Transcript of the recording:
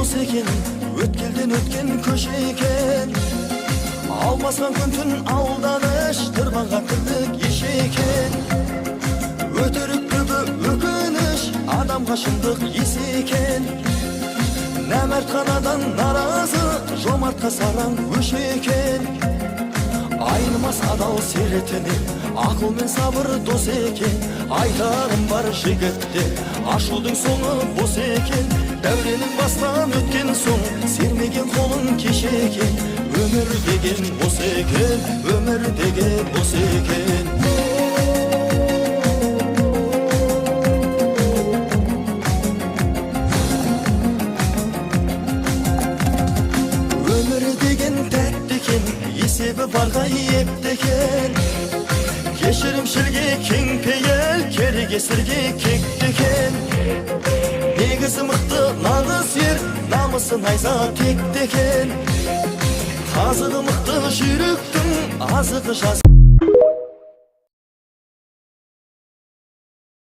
дос екен, өткелден өткен көше екен. Алмасқан күн түн алданыш, тырбанға кірдік еш екен. Өтірік түбі өкініш, адамға шындық ес екен. Нәмәрт қанадан наразы, жомартқа сараң өш екен. Айнымас адал серетіне, ақыл мен сабыр дос екен. Айтарым бар жігітте, ашудың соңы бос екен. Дәуренің бастан өткен соң, сермеген қолын кеше екен. Өмір деген бос екен, өмір деген бос екен. Өмір деген тәтті екен, есебі барға епті екен. Кешірімшілге кең пейіл, керекесірге кекті екен. Негізі мықты нағыз ер, намысы найза текті екен. Қазығы мықты жүйріктің, азығы жаз